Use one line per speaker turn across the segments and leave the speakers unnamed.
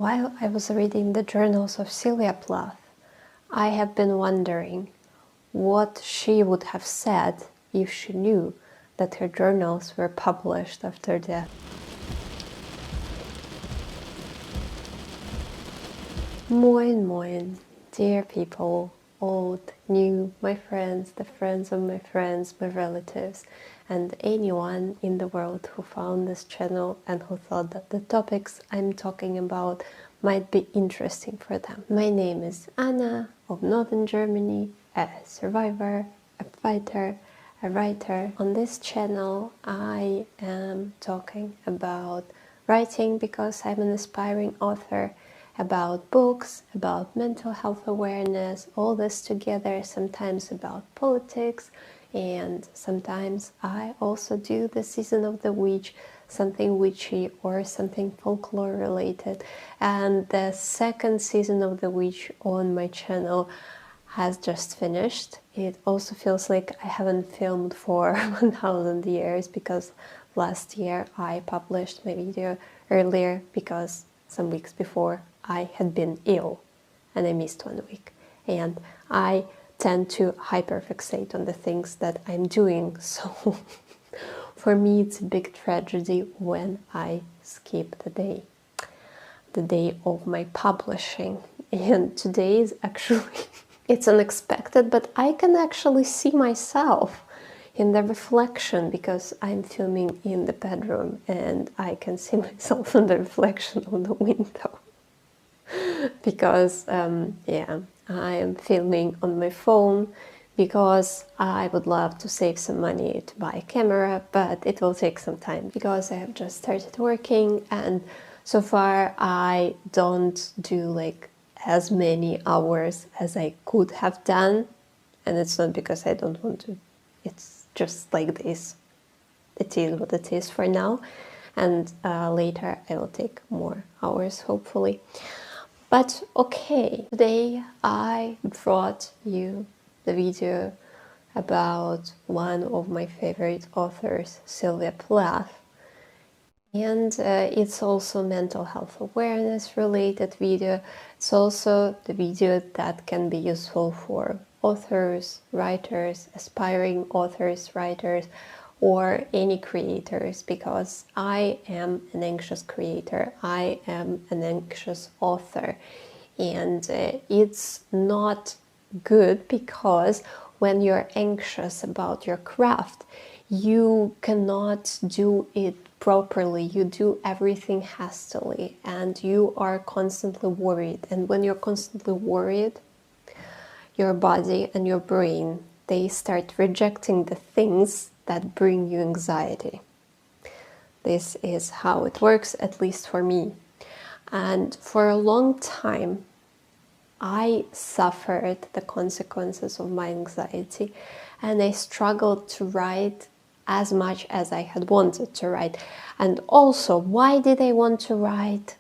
While I was reading the journals of Sylvia Plath, I have been wondering what she would have said if she knew that her journals were published after death. Moin moin, dear people, old, new, my friends, the friends of my friends, my relatives, and anyone in the world who found this channel and who thought that the topics I'm talking about might be interesting for them. My name is Anna of Northern Germany, a survivor, a fighter, a writer. On this channel I am talking about writing because I'm an aspiring author, about books, about mental health awareness, all this together, sometimes about politics, and sometimes I also do the season of the witch, something witchy or something folklore related. And the second season of the witch on my channel has just finished. It also feels like I haven't filmed for 1000 years because last year I published my video earlier because some weeks before I had been ill and I missed 1 week. And I tend to hyperfixate on the things that I'm doing, so for me it's a big tragedy when I skip the day of my publishing. And today is actually it's unexpected, but I can actually see myself in the reflection because I'm filming in the bedroom and I can see myself in the reflection of the window. Because yeah, I am filming on my phone because I would love to save some money to buy a camera, but it will take some time because I have just started working and so far I don't do like as many hours as I could have done, and it's not because I don't want to, it's just like this. It is what it is for now, and later I will take more hours hopefully. But okay, today I brought you the video about one of my favorite authors, Sylvia Plath. And it's also mental health awareness related video. It's also the video that can be useful for authors, writers, aspiring authors, writers, or any creators, because I am an anxious creator, I am an anxious author, and it's not good because when you're anxious about your craft, you cannot do it properly, you do everything hastily, and you are constantly worried. And when you're constantly worried, your body and your brain, they start rejecting the things that bring you anxiety. This is how it works, at least for me. And for a long time, I suffered the consequences of my anxiety, and I struggled to write as much as I had wanted to write. And also, why did I want to write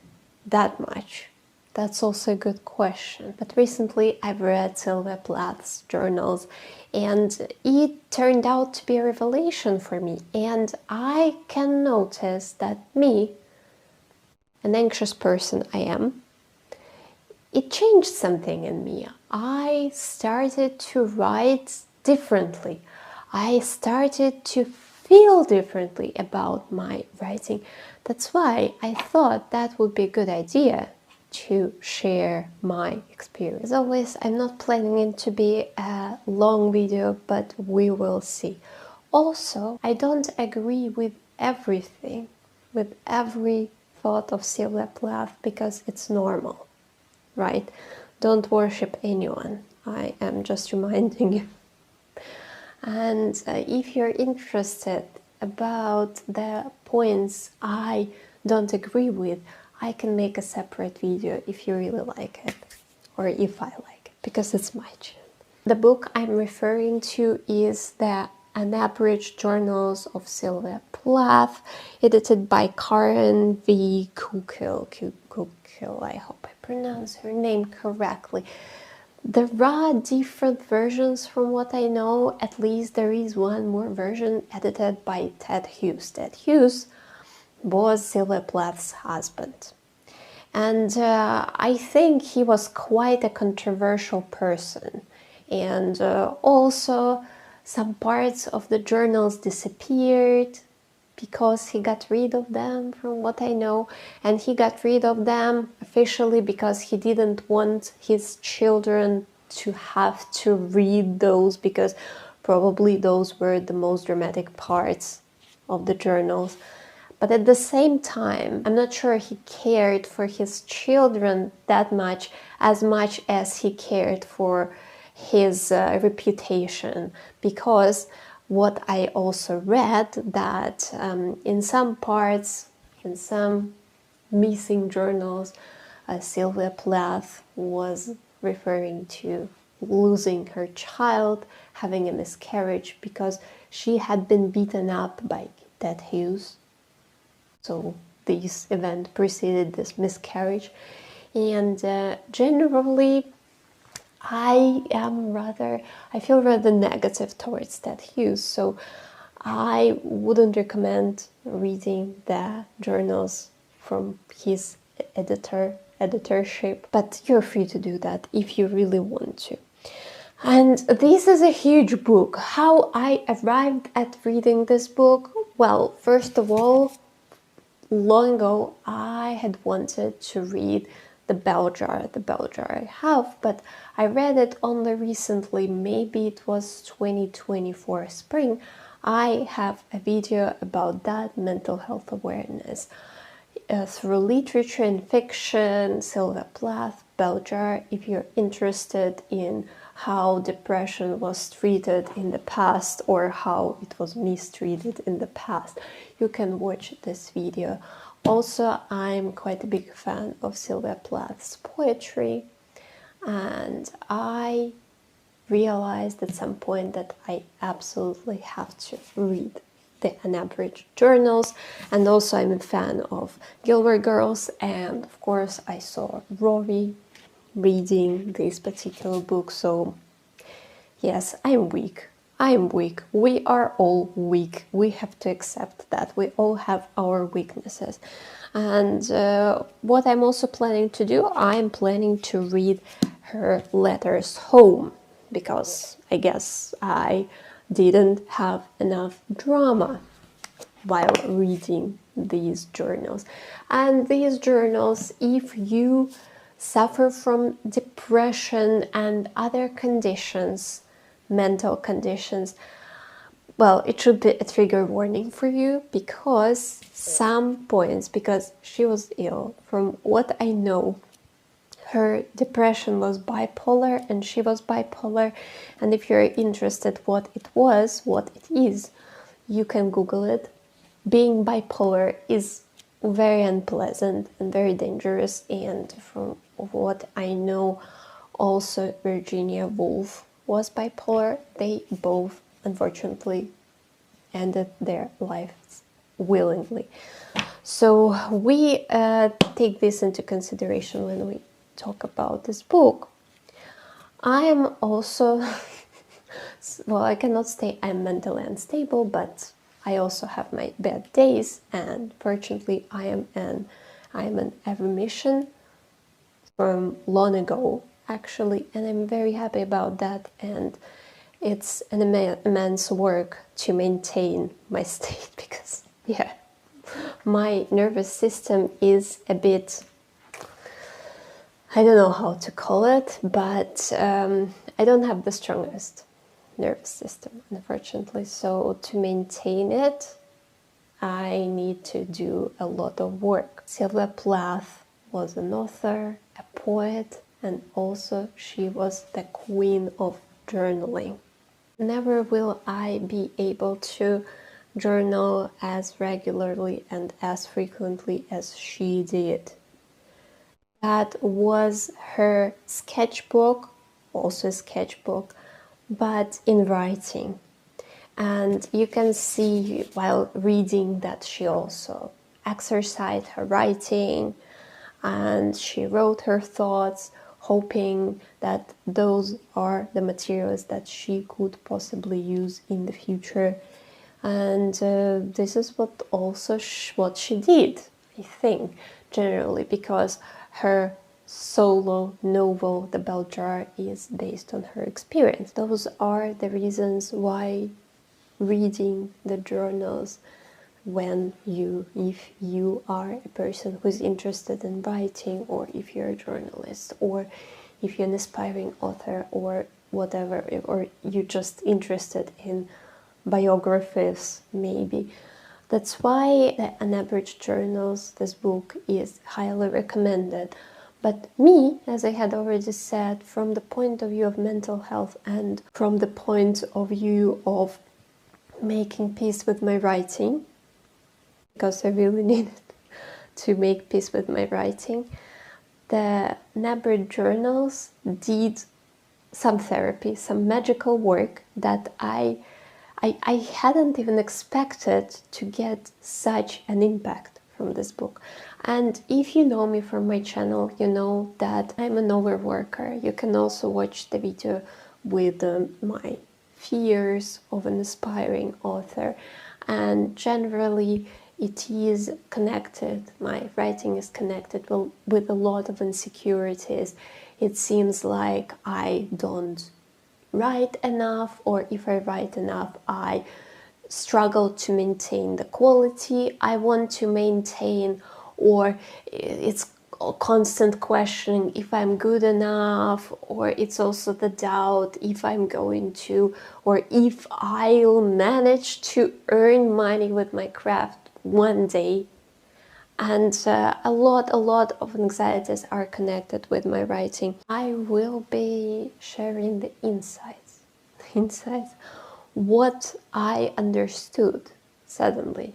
that much? That's also a good question. But recently I've read Sylvia Plath's journals and it turned out to be a revelation for me. And I can notice that me, an anxious person I am, it changed something in me. I started to write differently. I started to feel differently about my writing. That's why I thought that would be a good idea to share my experience. As always, I'm not planning it to be a long video, but we will see. Also, I don't agree with everything, with every thought of Sylvia Plath, because it's normal, right? Don't worship anyone. I am just reminding you. And if you're interested about the points I don't agree with, I can make a separate video if you really like it, or if I like it, because it's my channel. The book I'm referring to is the Unabridged Journals of Sylvia Plath, edited by Karen V. Kukil. I hope I pronounce her name correctly. There are different versions from what I know. At least there is one more version edited by Ted Hughes. Ted Hughes was Sylvia Plath's husband. And I think he was quite a controversial person. And also some parts of the journals disappeared because he got rid of them, from what I know. And he got rid of them officially because he didn't want his children to have to read those, because probably those were the most dramatic parts of the journals. But at the same time, I'm not sure he cared for his children that much as he cared for his reputation. Because what I also read, that in some parts, in some missing journals, Sylvia Plath was referring to losing her child, having a miscarriage, because she had been beaten up by Ted Hughes. So this event preceded this miscarriage. And generally, I feel rather negative towards Ted Hughes. So I wouldn't recommend reading the journals from his editorship, but you're free to do that if you really want to. And this is a huge book. How I arrived at reading this book? Well, first of all, long ago I had wanted to read the bell jar I have, but I read it only recently. Maybe it was 2024 spring. I have a video about that, mental health awareness through literature and fiction, Sylvia Plath, bell jar. If you're interested in how depression was treated in the past or how it was mistreated in the past, you can watch this video. Also, I'm quite a big fan of Sylvia Plath's poetry, and I realized at some point that I absolutely have to read the unabridged journals. And also I'm a fan of Gilmore Girls, and of course I saw Rory reading this particular book. So yes, I'm weak. We are all weak. We have to accept that. We all have our weaknesses. And what I'm also planning to do, I'm planning to read her letters home, because I guess I didn't have enough drama while reading these journals. And these journals, if you suffer from depression and other conditions, mental conditions, well, it should be a trigger warning for you, because some points, because she was ill, from what I know, her depression was bipolar and she was bipolar. And if you're interested what it was, what it is, you can Google it. Being bipolar is very unpleasant and very dangerous. And from what I know, also Virginia Woolf was bipolar. They both, unfortunately, ended their lives willingly. So we take this into consideration when we talk about this book. I am also, well, I cannot say I'm mentally unstable, but I also have my bad days, and fortunately I am in a remission from long ago, actually, and I'm very happy about that. And it's an immense work to maintain my state, because yeah, my nervous system is a bit, I don't know how to call it, but I don't have the strongest nervous system, unfortunately. So to maintain it, I need to do a lot of work. Sylvia Plath was an author, a poet, and also she was the queen of journaling. Never will I be able to journal as regularly and as frequently as she did. That was her sketchbook, also a sketchbook, but in writing. And you can see while reading that she also exercised her writing, and she wrote her thoughts, hoping that those are the materials that she could possibly use in the future. And this is what also what she did, I think, generally, because her solo novel, The Bell Jar, is based on her experience. Those are the reasons why reading the journals, if you are a person who's interested in writing, or if you're a journalist, or if you're an aspiring author, or whatever, or you're just interested in biographies, maybe. That's why the unabridged journals, this book, is highly recommended. But me, as I had already said, from the point of view of mental health and from the point of view of making peace with my writing, because I really needed to make peace with my writing, the unabridged journals did some therapy, some magical work that I hadn't even expected to get such an impact from this book. And if you know me from my channel, you know that I'm an overworker. You can also watch the video with my fears of an aspiring author. And generally, it is connected, my writing is connected with a lot of insecurities. It seems like I don't write enough, or if I write enough, I struggle to maintain the quality I want to maintain, or it's constant questioning if I'm good enough, or it's also the doubt if I'm going to, or if I'll manage to earn money with my craft one day. And a lot of anxieties are connected with my writing. I will be sharing the insights, what I understood suddenly,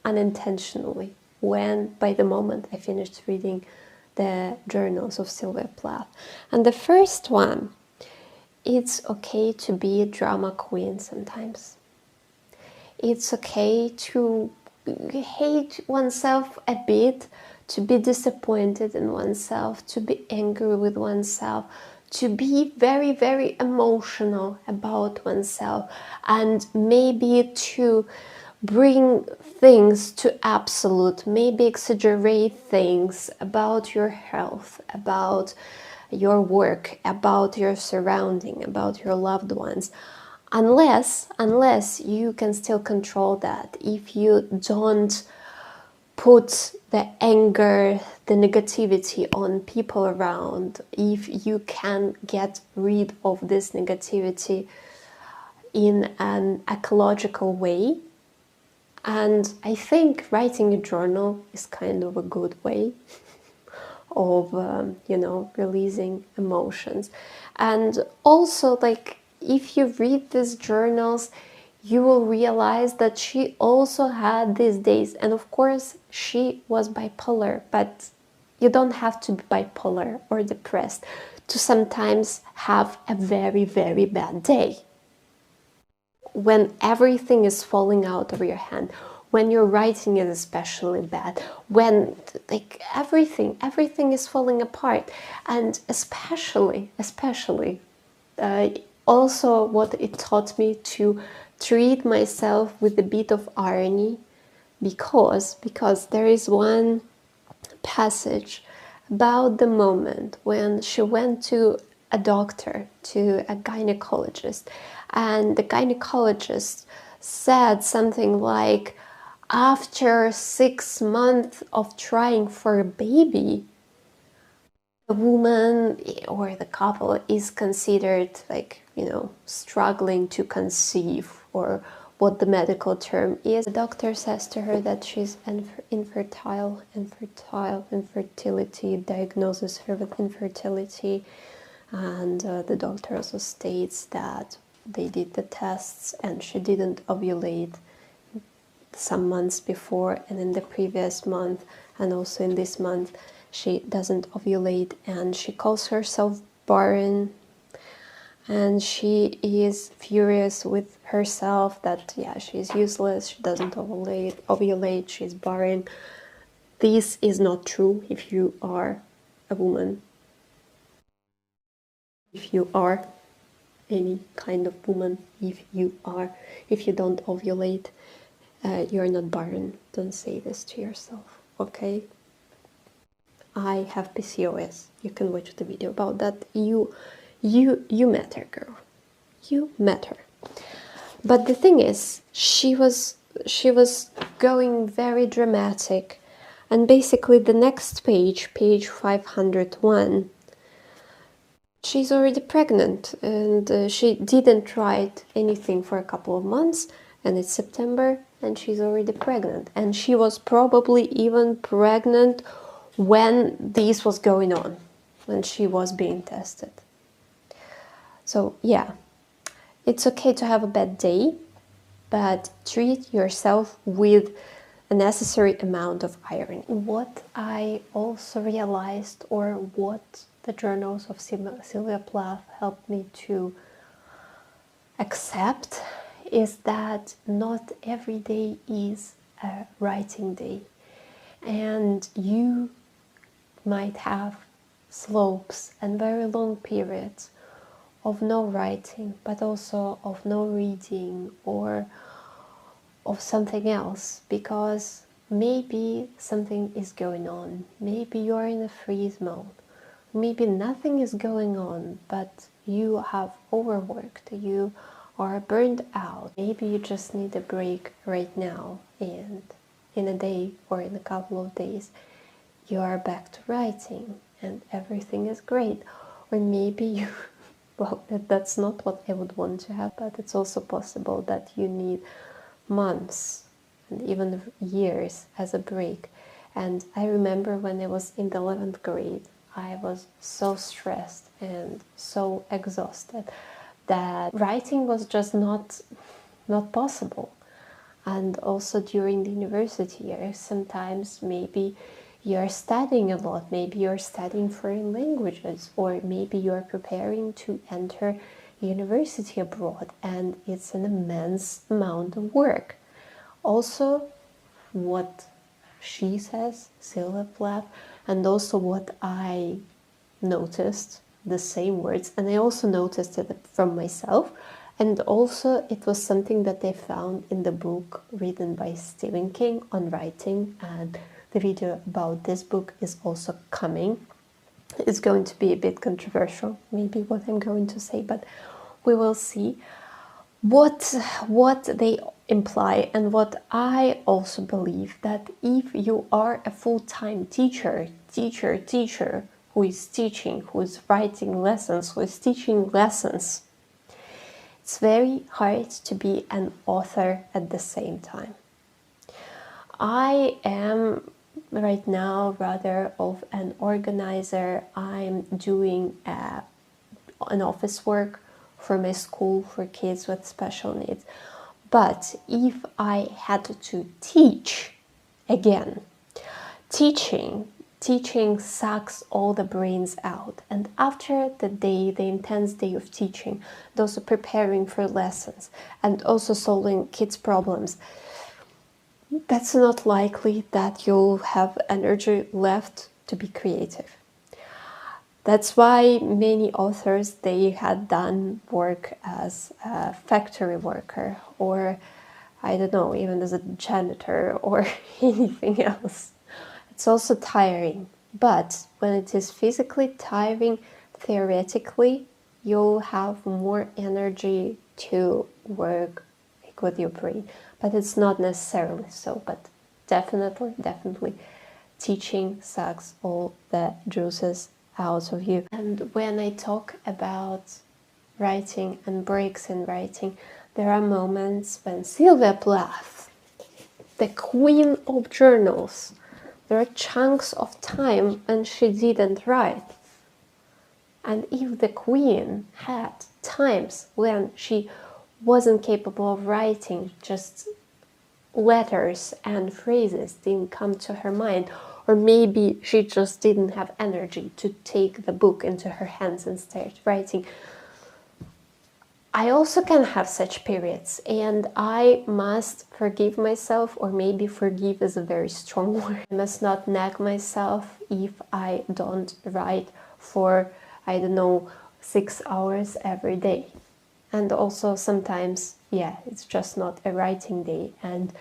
unintentionally, by the moment I finished reading the journals of Sylvia Plath. And the first one, it's okay to be a drama queen sometimes. It's okay to hate oneself a bit, to be disappointed in oneself, to be angry with oneself, to be very, very emotional about oneself, and maybe to bring things to absolute, maybe exaggerate things about your health, about your work, about your surrounding, about your loved ones. Unless you can still control that, if you don't put the anger, the negativity on people around, if you can get rid of this negativity in an ecological way. And I think writing a journal is kind of a good way of, releasing emotions. And also, like, if you read these journals, you will realize that she also had these days. And of course, she was bipolar, but you don't have to be bipolar or depressed to sometimes have a very, very bad day. When everything is falling out of your hand, when your writing is especially bad, when like everything is falling apart. And especially also what it taught me to treat myself with a bit of irony, because there is one passage about the moment when she went to a doctor, to a gynecologist, and the gynecologist said something like, after 6 months of trying for a baby, the woman or the couple is considered like, struggling to conceive, or what the medical term is. The doctor says to her that she's infertility, diagnoses her with infertility. And the doctor also states that they did the tests and she didn't ovulate some months before, and in the previous month, and also in this month, she doesn't ovulate, and she calls herself barren, and she is furious with herself that, yeah, she's useless, she doesn't ovulate, she's barren. This is not true if you are a woman. If you are any kind of woman, if you don't ovulate, you're not barren. Don't say this to yourself, okay? I have PCOS. You can watch the video about that. You matter, girl. You matter. But the thing is, she was going very dramatic, and basically the next page, page 501, she's already pregnant, and she didn't write anything for a couple of months, and it's September, and she's already pregnant, and she was probably even pregnant when this was going on, when she was being tested. So yeah, it's okay to have a bad day, but treat yourself with a necessary amount of iron. What I also realized, or what the journals of Sylvia Plath helped me to accept, is that not every day is a writing day. And you might have slopes and very long periods of no writing, but also of no reading or of something else, because maybe something is going on. Maybe you're in a freeze mode. Maybe nothing is going on, but you have overworked, you are burned out. Maybe you just need a break right now, and in a day or in a couple of days you are back to writing and everything is great. Or maybe you, well, that's not what I would want to have, but it's also possible that you need months and even years as a break. And I remember when I was in the 11th grade, I was so stressed and so exhausted that writing was just not possible. And also during the university years, sometimes maybe you're studying a lot, maybe you're studying foreign languages, or maybe you're preparing to enter university abroad, and it's an immense amount of work. Also, what she says, Sylvia Plath, and also what I noticed, the same words, and I also noticed it from myself, and also it was something that I found in the book written by Stephen King on writing, and the video about this book is also coming. It's going to be a bit controversial, maybe, what I'm going to say, but we will see what they imply. And what I also believe, that if you are a full-time teacher who is teaching, who is writing lessons, who is teaching lessons, it's very hard to be an author at the same time. I am right now rather of an organizer. I'm doing an office work for my school for kids with special needs. But if I had to teach again, teaching sucks all the brains out. And after the intense day of teaching, and also preparing for lessons, and also solving kids' problems, that's not likely that you'll have energy left to be creative. That's why many authors, they had done work as a factory worker, or I don't know, even as a janitor or anything else. It's also tiring, but when it is physically tiring, theoretically, you'll have more energy to work with your brain. But it's not necessarily so, but definitely teaching sucks all the juices out of you. And when I talk about writing and breaks in writing, there are moments when Sylvia Plath, the queen of journals, there are chunks of time when she didn't write. And if the queen had times when she wasn't capable of writing, just letters and phrases didn't come to her mind, or maybe she just didn't have energy to take the book into her hands and start writing. I also can have such periods, and I must forgive myself, or maybe forgive is a very strong word. I must not nag myself if I don't write for, I don't know, 6 hours every day. And also sometimes, yeah, it's just not a writing day, and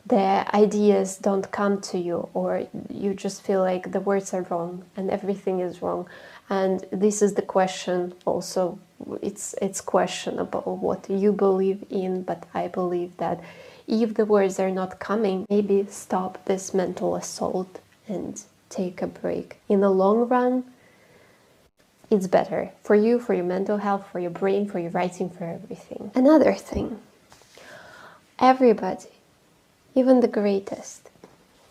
the ideas don't come to you, or you just feel like the words are wrong and everything is wrong. And this is the question also, it's questionable what you believe in, but I believe that if the words are not coming, maybe stop this mental assault and take a break. In the long run, it's better for you, for your mental health, for your brain, for your writing, for everything. Another thing, everybody, even the greatest,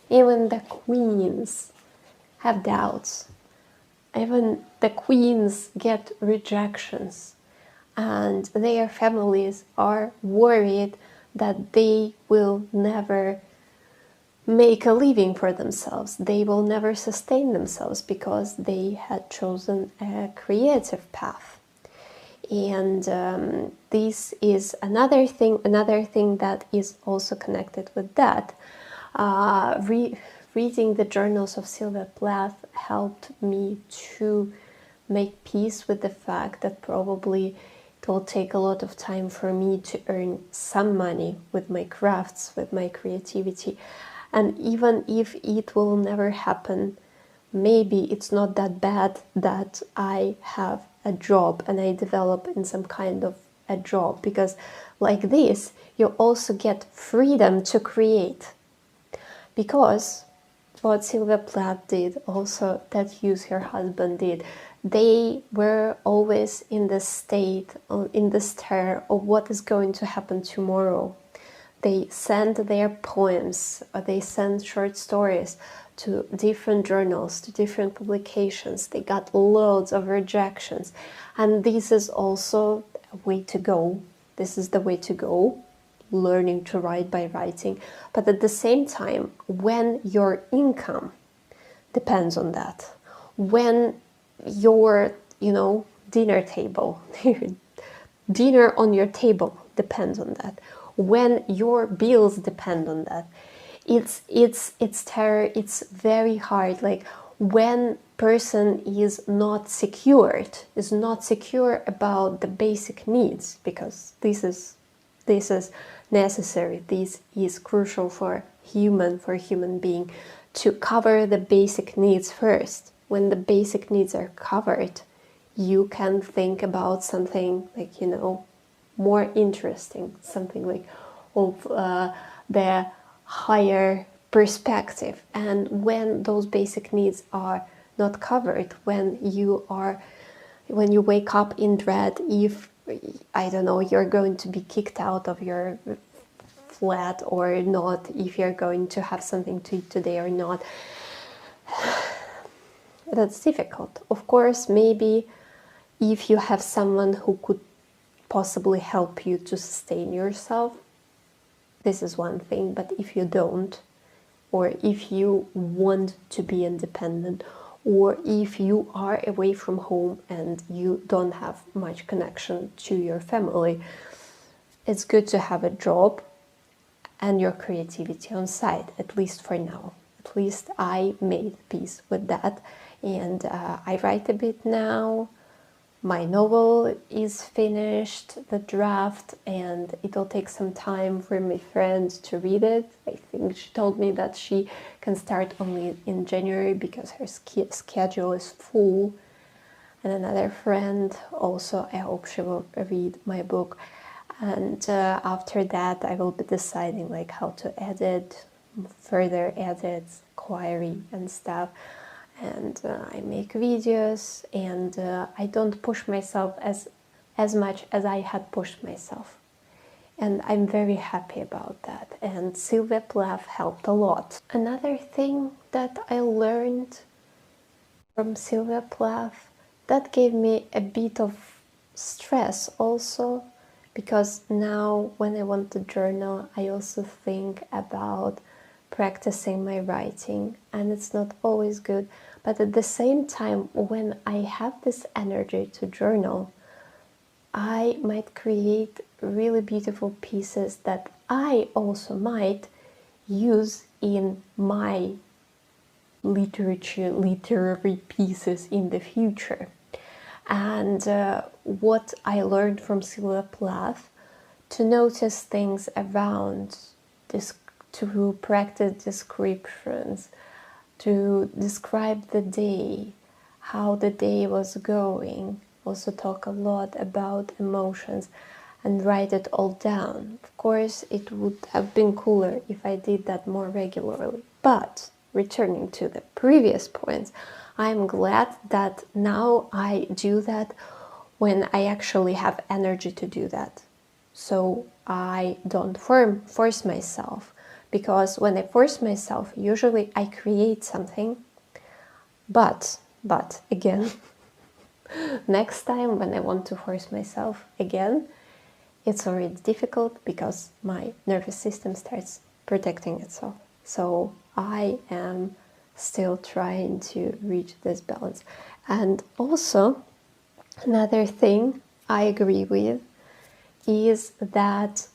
even the queens have doubts. Even the queens get rejections, and their families are worried that they will never make a living for themselves. They will never sustain themselves because they had chosen a creative path. And this is another thing that is also connected with that. Reading the journals of Sylvia Plath helped me to make peace with the fact that probably it will take a lot of time for me to earn some money with my crafts, with my creativity. And even if it will never happen, maybe it's not that bad that I have a job and I develop in some kind of a job, because like this, you also get freedom to create. Because what Sylvia Plath did, also that Hughes, her husband, did, they were always in the state, in the terror of what is going to happen tomorrow. They sent their poems, or they sent short stories to different journals, to different publications. They got loads of rejections. And this is also a way to go. This is the way to go, learning to write by writing. But at the same time, when your income depends on that, when your, dinner table, dinner on your table depends on that, when your bills depend on that, it's terror. It's very hard. Like when person is not secure about the basic needs, because this is necessary. This is crucial for human being to cover the basic needs first. When the basic needs are covered, you can think about something like, more interesting, something like of the higher perspective. And when those basic needs are not covered, when you wake up in dread if, I don't know, you're going to be kicked out of your flat or not, if you're going to have something to eat today or not, that's difficult. Of course, maybe if you have someone who could possibly help you to sustain yourself, this is one thing. But if you don't, or if you want to be independent, or if you are away from home and you don't have much connection to your family, it's good to have a job and your creativity on side, at least for now. At least I made peace with that, and I write a bit now. My novel is finished, the draft, and it'll take some time for my friend to read it. I think she told me that she can start only in January because her schedule is full. And another friend also, I hope she will read my book. And after that, I will be deciding like how to edit, further edits, query and stuff. And I make videos, and I don't push myself as much as I had pushed myself. And I'm very happy about that. And Sylvia Plath helped a lot. Another thing that I learned from Sylvia Plath that gave me a bit of stress also, because now when I want to journal, I also think about practicing my writing, and it's not always good. But at the same time, when I have this energy to journal, I might create really beautiful pieces that I also might use in my literary pieces in the future. And what I learned from Sylvia Plath, to notice things around this, to practice descriptions, to describe the day, how the day was going. Also talk a lot about emotions and write it all down. Of course, it would have been cooler if I did that more regularly. But returning to the previous points, I'm glad that now I do that when I actually have energy to do that. So I don't force myself, because when I force myself, usually I create something. But again, next time when I want to force myself again, it's already difficult because my nervous system starts protecting itself. So I am still trying to reach this balance. And also, another thing I agree with is that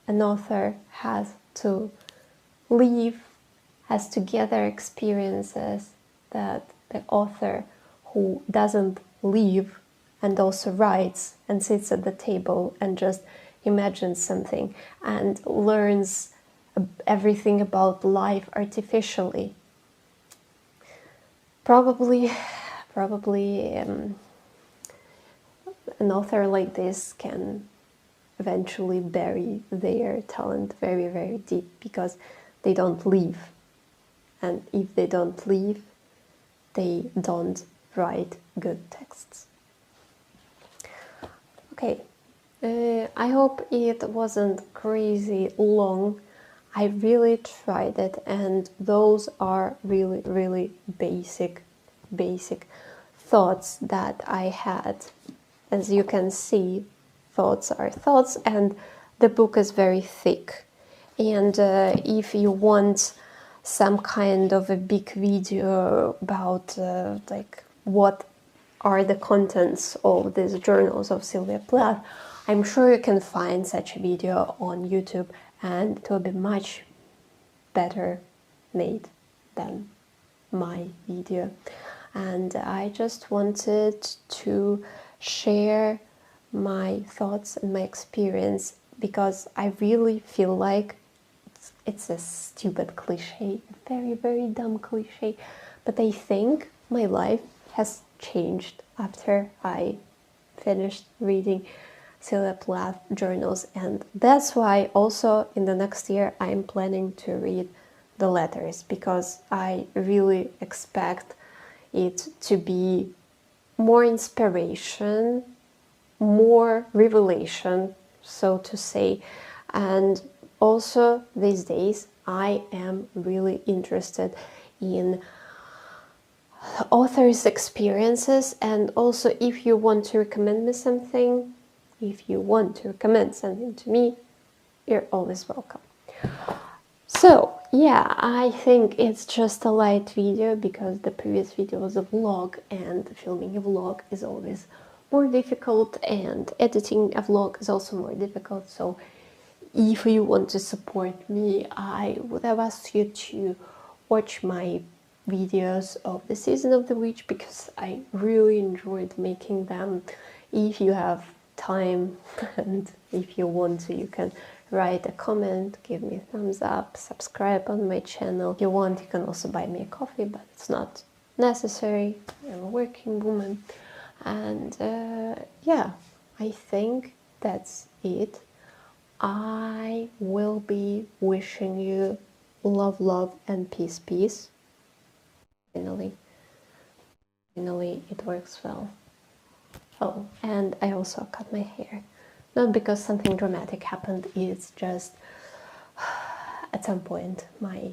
an author has to live, has to gather experiences that the author who doesn't live and also writes and sits at the table and just imagines something and learns everything about life artificially. Probably an author like this can eventually bury their talent very, very deep, because they don't live. And if they don't live, they don't write good texts. Okay, I hope it wasn't crazy long. I really tried it, and those are really, really basic thoughts that I had. As you can see, thoughts are thoughts, and the book is very thick. And if you want some kind of a big video about like what are the contents of these journals of Sylvia Plath, I'm sure you can find such a video on YouTube, and it will be much better made than my video. And I just wanted to share my thoughts and my experience, because I really feel like it's a stupid cliche, a very, very dumb cliche, but I think my life has changed after I finished reading Sylvia Plath journals, and that's why also in the next year I'm planning to read the letters, because I really expect it to be more inspiration, more revelation, so to say. And also these days I am really interested in authors' experiences, and also if you want to recommend me something, if you want to recommend something to me, you're always welcome. So yeah, I think it's just a light video, because the previous video was a vlog, and filming a vlog is always more difficult, and editing a vlog is also more difficult. So if you want to support me, I would have asked you to watch my videos of the Season of the Witch, because I really enjoyed making them. If you have time and if you want to, you can write a comment, give me a thumbs up, subscribe on my channel. If you want, you can also buy me a coffee, but it's not necessary. I'm a working woman. And yeah, I think that's it. I will be wishing you love, love, and peace, peace. Finally, it works well. Oh, and I also cut my hair. Not because something dramatic happened, it's just at some point my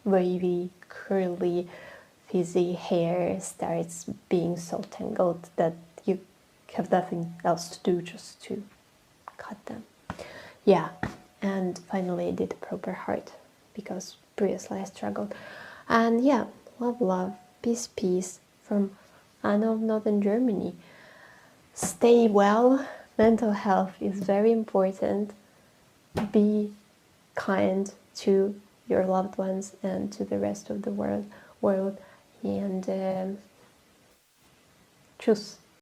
wavy, curly, frizzy hair starts being so tangled that you have nothing else to do, just to cut them. Yeah, and finally I did a proper heart, because previously I struggled. And yeah, love, love, peace, peace from Anna of Northern Germany. Stay well. Mental health is very important. Be kind to your loved ones and to the rest of the world. And choose